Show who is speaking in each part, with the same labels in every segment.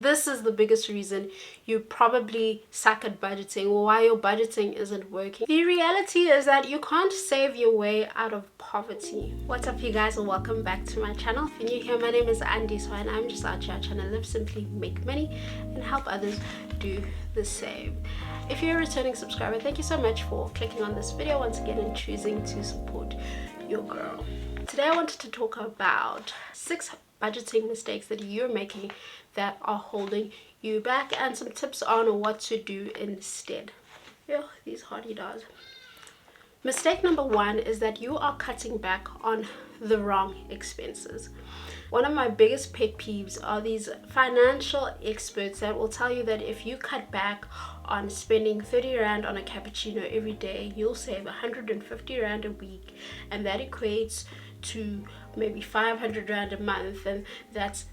Speaker 1: This is the biggest reason you probably suck at budgeting or why your budgeting isn't working. The reality is that you can't save your way out of poverty. What's up, you guys, and welcome back to my channel. If you're new here, my name is Andy, so and I'm just out here trying to live simply, make money, and help others do the same. If you're a returning subscriber, thank you so much for clicking on this video once again and choosing to support your girl. Today I wanted to talk about 6 budgeting mistakes that you're making that are holding you back and some tips on what to do instead. These hardy dogs. Mistake number 1 is that you are cutting back on the wrong expenses. One of my biggest pet peeves are these financial experts that will tell you that if you cut back on spending 30 Rand on a cappuccino every day, you'll save 150 Rand a week, and that equates to maybe 500 Rand a month, and that's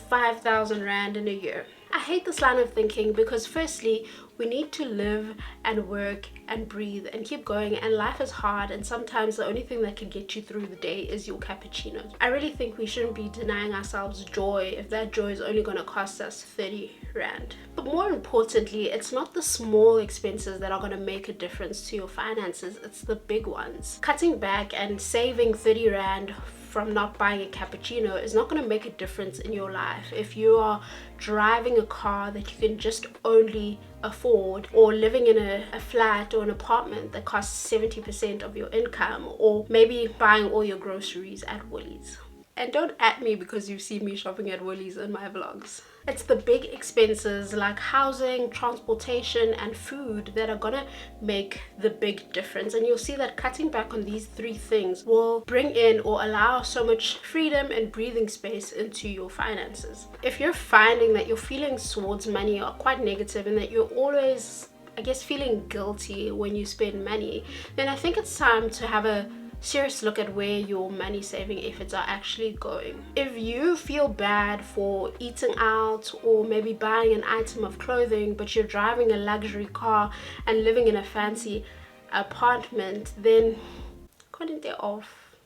Speaker 1: 5,000 Rand in a year. I hate this line of thinking because firstly, we need to live and work and breathe and keep going, and life is hard, and sometimes the only thing that can get you through the day is your cappuccino. I really think we shouldn't be denying ourselves joy if that joy is only going to cost us 30 Rand. But more importantly, it's not the small expenses that are going to make a difference to your finances, it's the big ones. Cutting back and saving 30 Rand from not buying a cappuccino is not going to make a difference in your life if you are driving a car that you can just only afford, or living in a flat or an apartment that costs 70% of your income, or maybe buying all your groceries at Woolies. And don't at me because you've seen me shopping at Woolies in my vlogs. It's the big expenses like housing, transportation, and food that are gonna make the big difference. And you'll see that cutting back on these 3 things will bring in or allow so much freedom and breathing space into your finances. If you're finding that your feelings towards money are quite negative and that you're always, feeling guilty when you spend money, then I think it's time to have a serious look at where your money saving efforts are actually going. If you feel bad for eating out or maybe buying an item of clothing, but you're driving a luxury car and living in a fancy apartment, then cutting it off.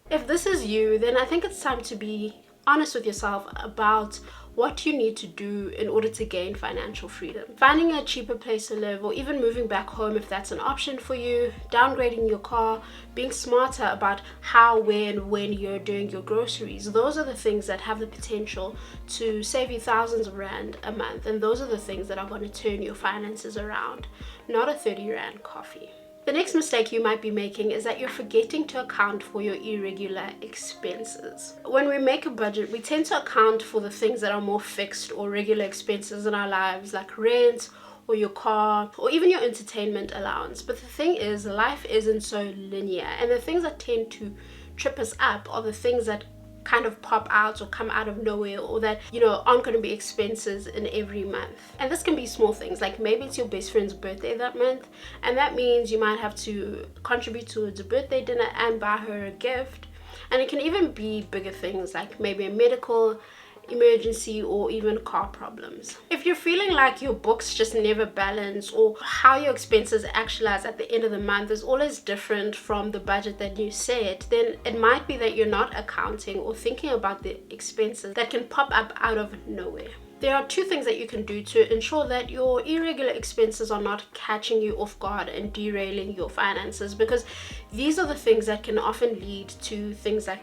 Speaker 1: If this is you, then I think it's time to be honest with yourself about what you need to do in order to gain financial freedom. Finding a cheaper place to live, or even moving back home if that's an option for you, downgrading your car, being smarter about how, where, and when you're doing your groceries. Those are the things that have the potential to save you thousands of Rand a month, and those are the things that are going to turn your finances around, not a 30 Rand coffee. The next mistake you might be making is that you're forgetting to account for your irregular expenses. When we make a budget, we tend to account for the things that are more fixed or regular expenses in our lives, like rent, or your car, or even your entertainment allowance. But the thing is, life isn't so linear, and the things that tend to trip us up are the things that kind of pop out or come out of nowhere, or that aren't going to be expenses in every month. And this can be small things, like maybe it's your best friend's birthday that month, and that means you might have to contribute towards a birthday dinner and buy her a gift. And it can even be bigger things, like maybe a medical emergency or even car problems. If you're feeling like your books just never balance, or how your expenses actualize at the end of the month is always different from the budget that you set, then it might be that you're not accounting or thinking about the expenses that can pop up out of nowhere. There are 2 things that you can do to ensure that your irregular expenses are not catching you off guard and derailing your finances, because these are the things that can often lead to things like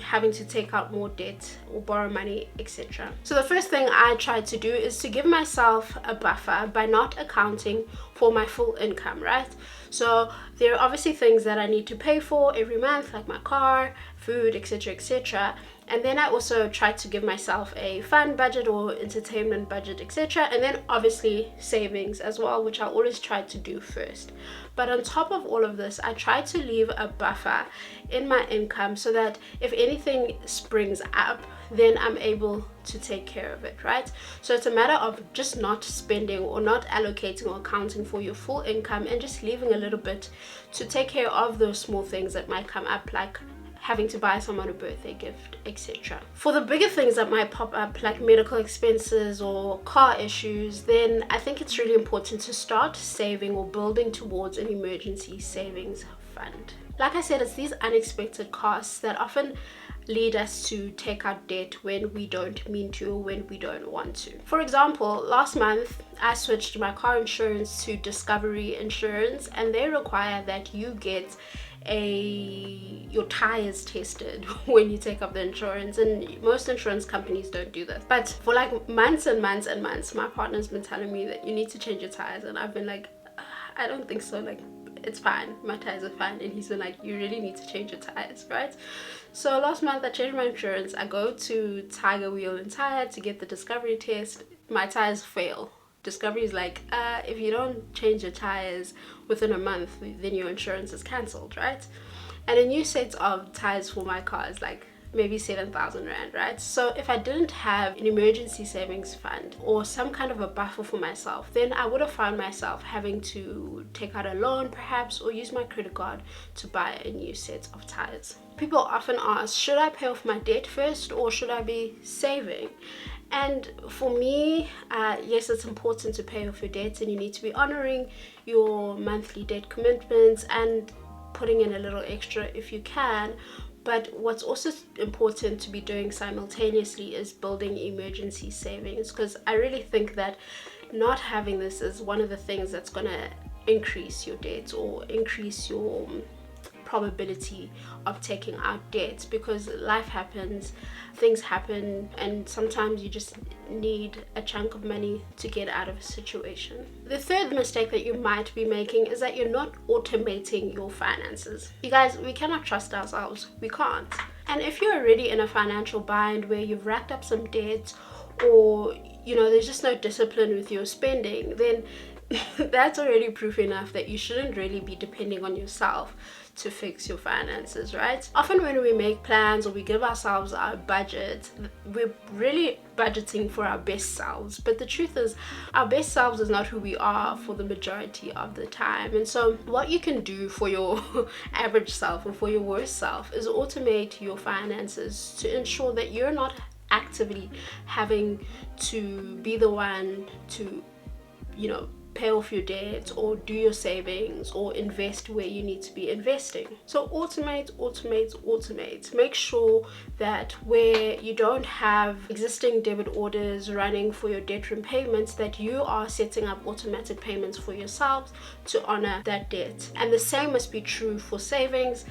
Speaker 1: having to take out more debt or borrow money, etc. So the first thing I try to do is to give myself a buffer by not accounting for my full income, right? So there are obviously things that I need to pay for every month, like my car, food, etc, etc. And then I also try to give myself a fun budget or entertainment budget, etc. And then obviously savings as well, which I always try to do first. But on top of all of this, I try to leave a buffer in my income so that if anything springs up, then I'm able to take care of it, right? So it's a matter of just not spending or not allocating or accounting for your full income, and just leaving a little bit to take care of those small things that might come up, like having to buy someone a birthday gift, etc. For the bigger things that might pop up, like medical expenses or car issues, then I think it's really important to start saving or building towards an emergency savings fund. Like I said, it's these unexpected costs that often lead us to take out debt when we don't mean to or when we don't want to. For example, last month I switched my car insurance to Discovery Insurance, and they require that you get your tires tested when you take up the insurance, and most insurance companies don't do this. But for like months and months and months, my partner's been telling me that you need to change your tires, and I've been like, I don't think so, like it's fine, my tires are fine. And he's been like, you really need to change your tires, right? So last month I changed my insurance. I go to Tiger Wheel and Tire to get the Discovery test. My tires fail. Discovery is like, if you don't change your tires within a month, then your insurance is cancelled, right? And a new set of tires for my car is like maybe 7,000 rand, right? So if I didn't have an emergency savings fund or some kind of a buffer for myself, then I would have found myself having to take out a loan perhaps, or use my credit card to buy a new set of tires. People often ask, should I pay off my debt first or should I be saving? And for me, yes, it's important to pay off your debts, and you need to be honoring your monthly debt commitments and putting in a little extra if you can. But what's also important to be doing simultaneously is building emergency savings, because I really think that not having this is one of the things that's going to increase your debt or increase your probability of taking out debts, because life happens, things happen, and sometimes you just need a chunk of money to get out of a situation. The third mistake that you might be making is that you're not automating your finances. You guys, we cannot trust ourselves. We can't. And if you're already in a financial bind where you've racked up some debt, or there's just no discipline with your spending, then that's already proof enough that you shouldn't really be depending on yourself to fix your finances, right? Often when we make plans or we give ourselves our budget, we're really budgeting for our best selves. But the truth is, our best selves is not who we are for the majority of the time. And so what you can do for your average self or for your worst self is automate your finances to ensure that you're not actively having to be the one to pay off your debt or do your savings or invest where you need to be investing. So automate. Make sure that where you don't have existing debit orders running for your debt repayments, that you are setting up automatic payments for yourselves to honor that debt. And the same must be true for savings.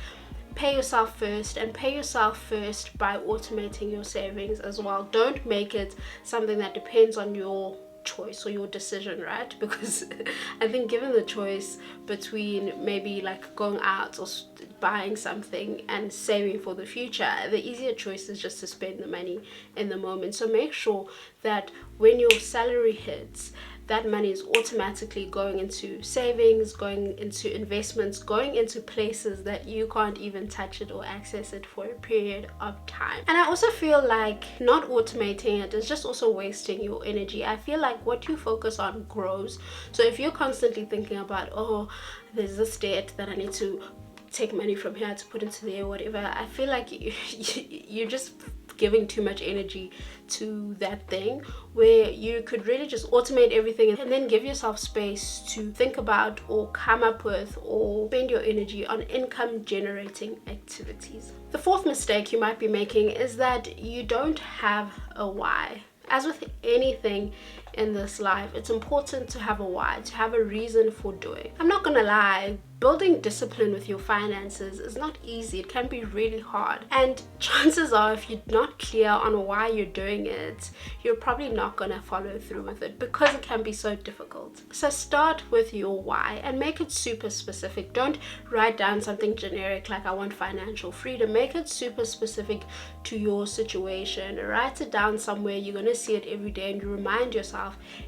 Speaker 1: Pay yourself first, and pay yourself first by automating your savings as well. Don't make it something that depends on your choice or your decision, right? Because I think given the choice between maybe like going out or buying something and saving for the future, the easier choice is just to spend the money in the moment. So make sure that when your salary hits, that money is automatically going into savings, going into investments, going into places that you can't even touch it or access it for a period of time. And I also feel like not automating it is just also wasting your energy. I feel like what you focus on grows. So if you're constantly thinking about, oh, there's this debt that I need to take money from here to put into there or whatever, I feel like you're just giving too much energy to that thing, where you could really just automate everything and then give yourself space to think about or come up with or spend your energy on income generating activities. The fourth mistake you might be making is that you don't have a why. As with anything in this life, it's important to have a why, to have a reason for doing. I'm not gonna lie, building discipline with your finances is not easy. It can be really hard, and chances are if you're not clear on why you're doing it, you're probably not gonna follow through with it, because it can be so difficult. So start with your why and make it super specific. Don't write down something generic like I want financial freedom. Make it super specific to your situation. Write it down somewhere you're gonna see it every day, and you remind yourself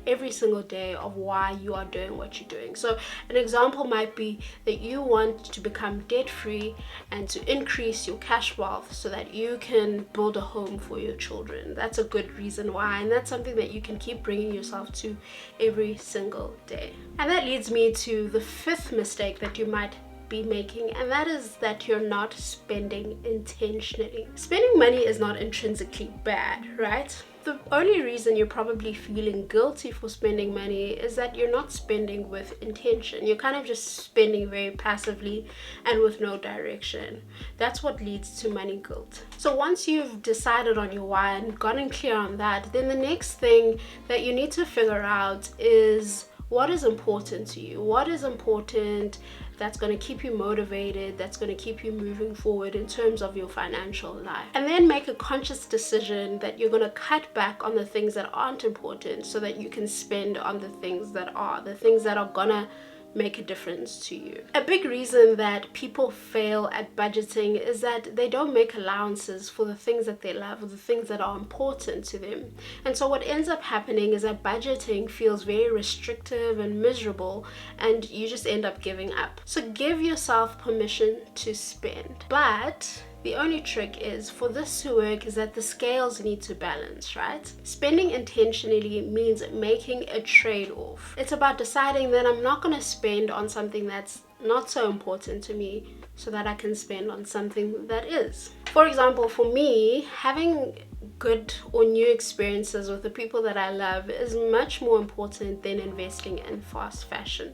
Speaker 1: every single day of why you are doing what you're doing. So an example might be that you want to become debt free and to increase your cash wealth so that you can build a home for your children. That's a good reason why, and that's something that you can keep bringing yourself to every single day. And that leads me to the fifth mistake that you might be making, and that is that you're not spending intentionally. Spending money is not intrinsically bad, right? The only reason you're probably feeling guilty for spending money is that you're not spending with intention. You're kind of just spending very passively and with no direction. That's what leads to money guilt. So once you've decided on your why and gotten clear on that, then the next thing that you need to figure out is what is important to you. What is important that's going to keep you motivated, that's going to keep you moving forward in terms of your financial life. And then make a conscious decision that you're going to cut back on the things that aren't important so that you can spend on the things that are going to make a difference to you. A big reason that people fail at budgeting is that they don't make allowances for the things that they love or the things that are important to them. And so what ends up happening is that budgeting feels very restrictive and miserable, and you just end up giving up. So give yourself permission to spend. But the only trick is for this to work is that the scales need to balance, right? Spending intentionally means making a trade-off. It's about deciding that I'm not going to spend on something that's not so important to me so that I can spend on something that is. For example, for me, having good or new experiences with the people that I love is much more important than investing in fast fashion.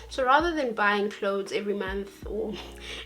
Speaker 1: So rather than buying clothes every month or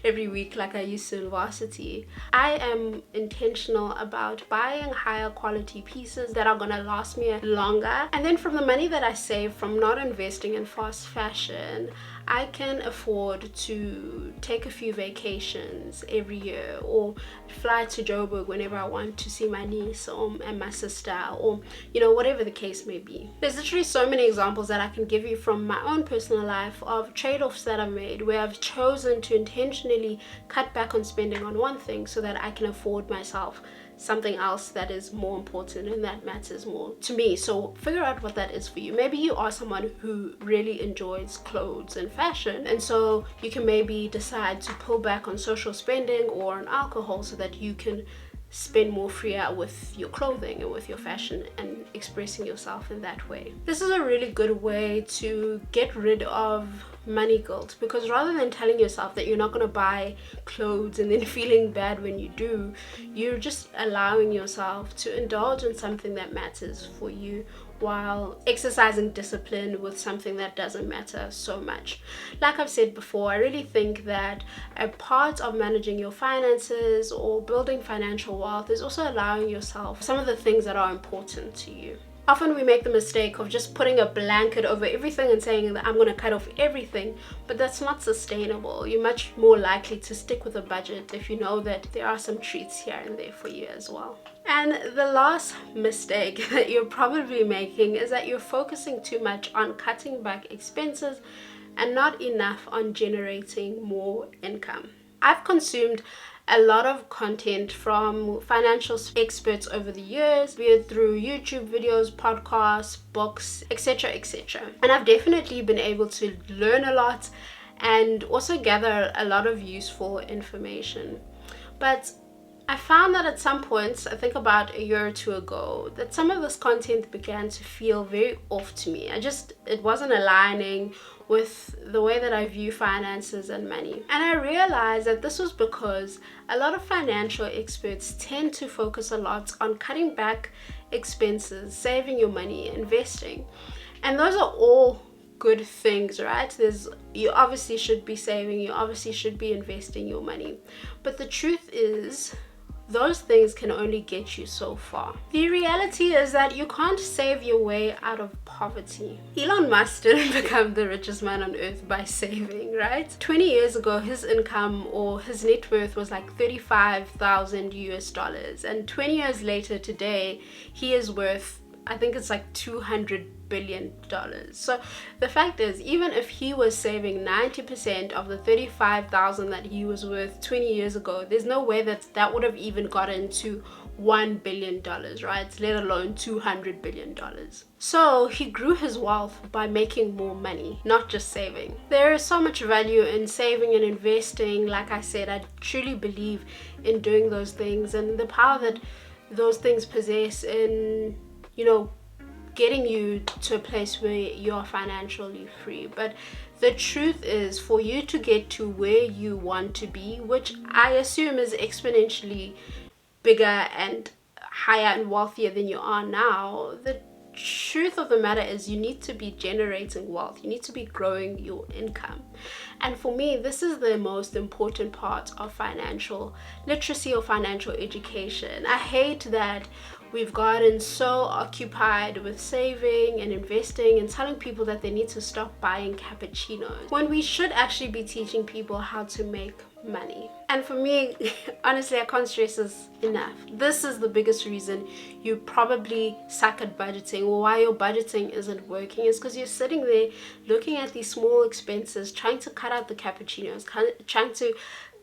Speaker 1: every week like I used to in varsity, I am intentional about buying higher quality pieces that are gonna last me longer. And then from the money that I save from not investing in fast fashion, I can afford to take a few vacations every year, or fly to Joburg whenever I want to see my niece and my sister, or whatever the case may be. There's literally so many examples that I can give you from my own personal life of trade-offs that I've made where I've chosen to intentionally cut back on spending on one thing so that I can afford myself something else that is more important and that matters more to me. So figure out what that is for you. Maybe you are someone who really enjoys clothes and fashion, and so you can maybe decide to pull back on social spending or on alcohol so that you can spend more freer with your clothing and with your fashion and expressing yourself in that way. This is a really good way to get rid of money guilt, because rather than telling yourself that you're not going to buy clothes and then feeling bad when you do, you're just allowing yourself to indulge in something that matters for you while exercising discipline with something that doesn't matter so much. Like I've said before, I really think that a part of managing your finances or building financial wealth is also allowing yourself some of the things that are important to you. Often we make the mistake of just putting a blanket over everything and saying that I'm going to cut off everything, but that's not sustainable. You're much more likely to stick with a budget if you know that there are some treats here and there for you as well. And the last mistake that you're probably making is that you're focusing too much on cutting back expenses and not enough on generating more income. I've consumed a lot of content from financial experts over the years, be it through YouTube videos, podcasts, books, etc., etc. And I've definitely been able to learn a lot and also gather a lot of useful information. But I found that at some points, I think about a year or two ago, that some of this content began to feel very off to me. It wasn't aligning with the way that I view finances and money. And I realized that this was because a lot of financial experts tend to focus a lot on cutting back expenses, saving your money, investing. And those are all good things, right? You obviously should be saving, you obviously should be investing your money. But the truth is, those things can only get you so far. The reality is that you can't save your way out of poverty. Elon Musk didn't become the richest man on earth by saving, right? 20 years ago, his income or his net worth was like $35,000 and 20 years later today, he is worth, I think it's like $200 billion. So the fact is, even if he was saving 90% of the $35,000 that he was worth 20 years ago, there's no way that would have even gotten to $1 billion, right? Let alone $200 billion. So he grew his wealth by making more money, not just saving. There is so much value in saving and investing. Like I said, I truly believe in doing those things and the power that those things possess in, getting you to a place where you're financially free. But the truth is, for you to get to where you want to be, which I assume is exponentially bigger and higher and wealthier than you are now, the truth of the matter is you need to be generating wealth. You need to be growing your income. And for me, this is the most important part of financial literacy or financial education. I hate that we've gotten so occupied with saving and investing and telling people that they need to stop buying cappuccinos, when we should actually be teaching people how to make money. And for me, honestly, I can't stress this enough. This is the biggest reason you probably suck at budgeting, or why your budgeting isn't working, is because you're sitting there looking at these small expenses, trying to cut out the cappuccinos, trying to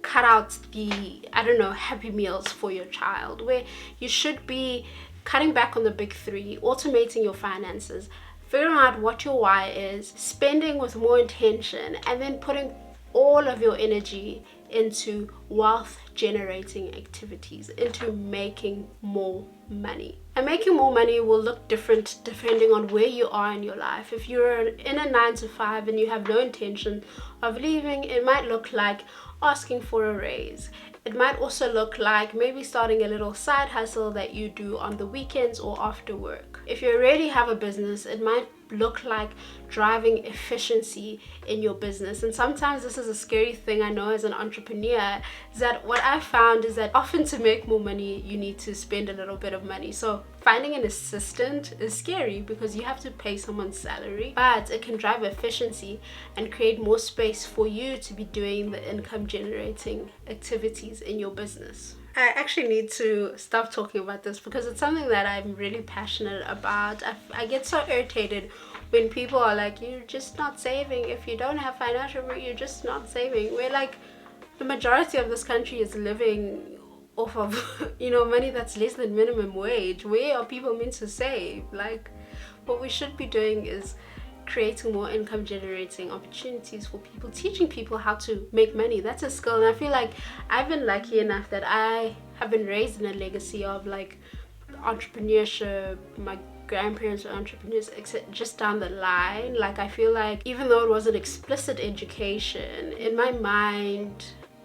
Speaker 1: cut out the, I don't know, happy meals for your child, where you should be cutting back on the big three, automating your finances, figuring out what your why is, spending with more intention, and then putting all of your energy into wealth generating activities, into making more money. And making more money will look different depending on where you are in your life. If you're in a 9-to-5 and you have no intention of leaving, it might look like asking for a raise. It might also look like maybe starting a little side hustle that you do on the weekends or after work. If you already have a business, it might look like driving efficiency in your business. And sometimes this is a scary thing, I know, as an entrepreneur, is that what I found is that often to make more money, you need to spend a little bit of money. So finding an assistant is scary because you have to pay someone's salary, but it can drive efficiency and create more space for you to be doing the income generating activities in your business. I actually need to stop talking about this because it's something that I'm really passionate about. I get so irritated when people are like, you're just not saving. If you don't have financial, you're just not saving. We're like, the majority of this country is living off of money that's less than minimum wage. Where are people meant to save? Like, what we should be doing is creating more income generating opportunities for people, teaching people how to make money. That's a skill. And I feel like I've been lucky enough that I have been raised in a legacy of like entrepreneurship. My grandparents were entrepreneurs, except just down the line. Like, I feel like even though it wasn't explicit education, in my mind,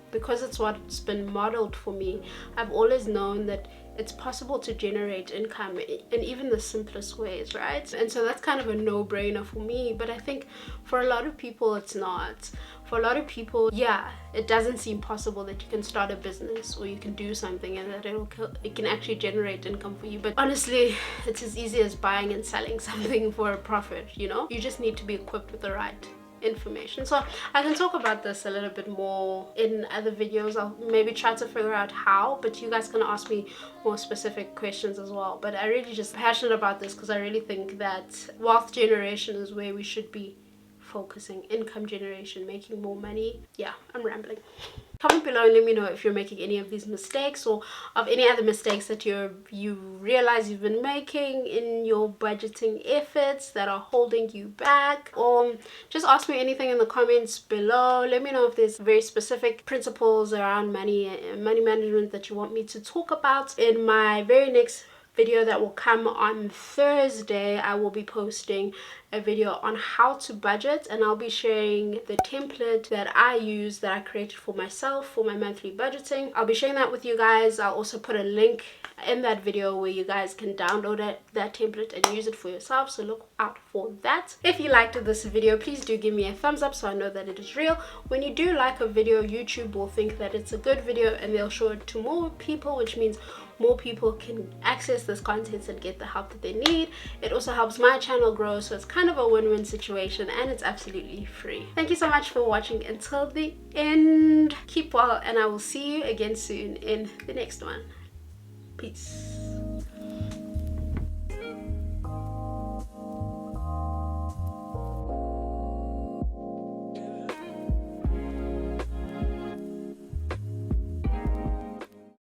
Speaker 1: because it's what's been modeled for me, I've always known that it's possible to generate income in even the simplest ways, right? And so that's kind of a no-brainer for me. But I think for a lot of people, it's not. For a lot of people, yeah, it doesn't seem possible that you can start a business or you can do something and that it can actually generate income for you. But honestly, it's as easy as buying and selling something for a profit, You just need to be equipped with the right information. So I can talk about this a little bit more in other videos. I'll maybe try to figure out how, but you guys can ask me more specific questions as well. But I really just passionate about this because I really think that wealth generation is where we should be focusing. Income generation, making more money. Yeah, I'm rambling. Comment below and let me know if you're making any of these mistakes or of any other mistakes that you realize you've been making in your budgeting efforts that are holding you back. Or just ask me anything in the comments below. Let me know if there's very specific principles around money management that you want me to talk about. In my very next video that will come on Thursday, I will be posting a video on how to budget, and I'll be sharing the template that I use, that I created for myself for my monthly budgeting. I'll be sharing that with you guys. I'll also put a link in that video where you guys can download that template and use it for yourself, so look out for that. If you liked this video, please do give me a thumbs up so I know that it is real. When you do like a video, YouTube will think that it's a good video and they'll show it to more people, which means more people can access this content and get the help that they need. It also helps my channel grow, so it's kind of a win-win situation, and it's absolutely free. Thank you so much for watching until the end. Keep well, and I will see you again soon in the next one. Peace.